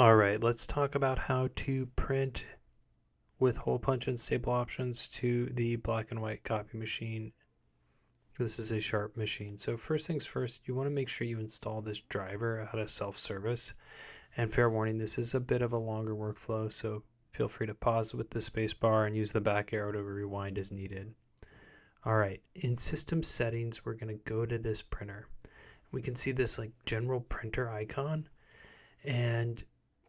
All right, let's talk about how to print with hole punch and staple options to the black and white copy machine. This is a Sharp machine. So first things first, you want to make sure you install this driver out of self-service. And fair warning, this is a bit of a longer workflow, so feel free to pause with the space bar and use the back arrow to rewind as needed. All right, in system settings, we're going to go to this printer. We can see this like general printer icon, and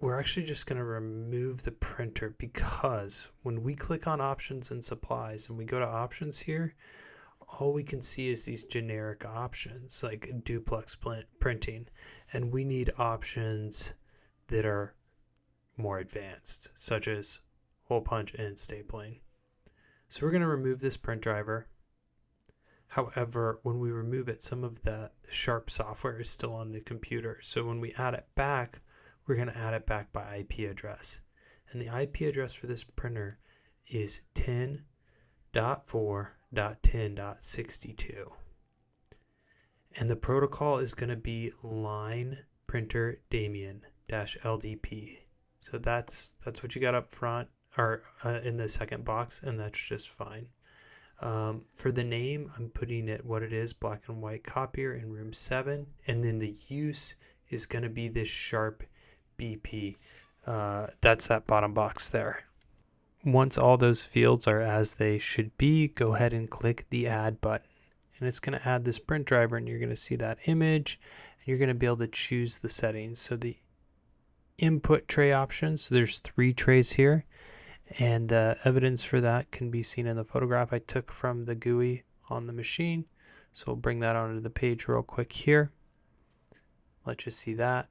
we're actually just going to remove the printer because when we click on options and supplies and we go to options here, all we can see is these generic options like duplex printing, and we need options that are more advanced, such as hole punch and stapling. So we're going to remove this print driver. However, when we remove it, some of the Sharp software is still on the computer. So when we add it back, we're going to add it back by IP address. And the IP address for this printer is 10.4.10.62. And the protocol is going to be line printer Damien-LDP. So that's what you got up front or in the second box, and that's just fine. For the name, I'm putting it what it is, black and white copier in room 7. And then the use is going to be this Sharp BP. That's that bottom box there. Once all those fields are as they should be, go ahead and click the add button. And it's going to add this print driver, and you're going to see that image, and you're going to be able to choose the settings. So the input tray options, so there's 3 trays here, and evidence for that can be seen in the photograph I took from the GUI on the machine. So we'll bring that onto the page real quick here. Let's just see that.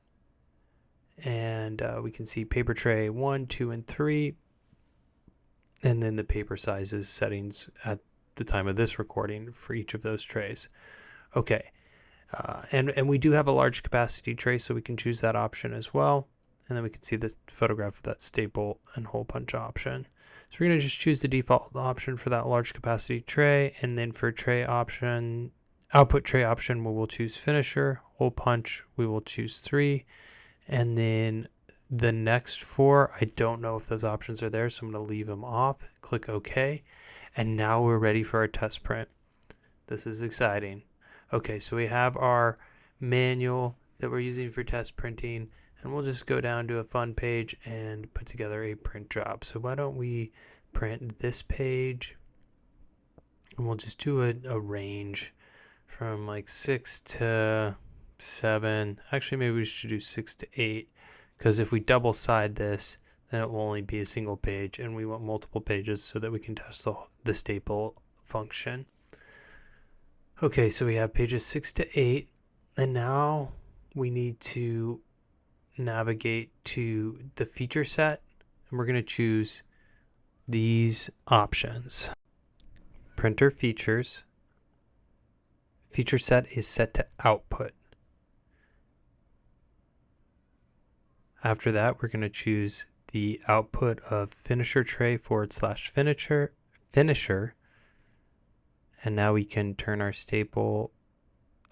And we can see paper tray 1, 2, and 3, and then the paper sizes settings at the time of this recording for each of those trays. Okay, and we do have a large capacity tray, so we can choose that option as well. And then we can see the photograph of that staple and hole punch option. So we're going to just choose the default option for that large capacity tray, and then for tray option, output tray option, we will choose finisher. Hole punch, we will choose 3. And then the next 4, I don't know if those options are there, so I'm going to leave them off. Click OK. And now we're ready for our test print. This is exciting. Okay, so we have our manual that we're using for test printing, and we'll just go down to a fun page and put together a print job. So why don't we print this page, and we'll just do a range from like 6 to 7. Actually, maybe we should do 6 to 8, because if we double side this, then it will only be a single page, and we want multiple pages so that we can test the staple function. Okay, so we have pages 6 to 8, and now we need to navigate to the feature set, and we're going to choose these options. Printer features. Feature set is set to output. After that, we're going to choose the output of finisher tray /finisher. And now we can turn our staple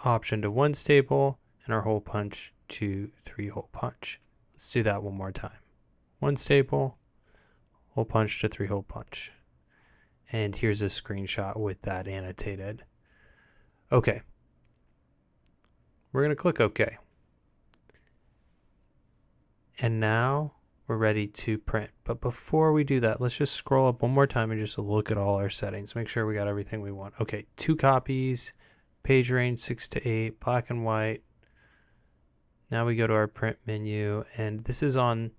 option to 1 staple and our hole punch to 3 hole punch. Let's do that one more time. 1 staple, hole punch to 3 hole punch. And here's a screenshot with that annotated. Okay. We're going to click OK. And now we're ready to print. But before we do that, let's just scroll up one more time and just look at all our settings. Make sure we got everything we want. Okay, 2 copies, page range 6 to 8, black and white. Now we go to our print menu, and this is on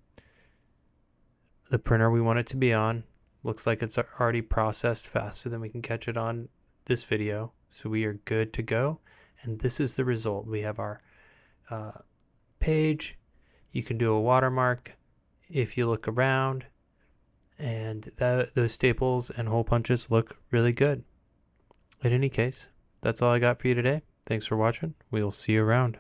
the printer we want it to be on. Looks like it's already processed faster than we can catch it on this video. So we are good to go. And this is the result. We have our page. You can do a watermark if you look around, and those staples and hole punches look really good. In any case, that's all I got for you today. Thanks for watching. We'll see you around.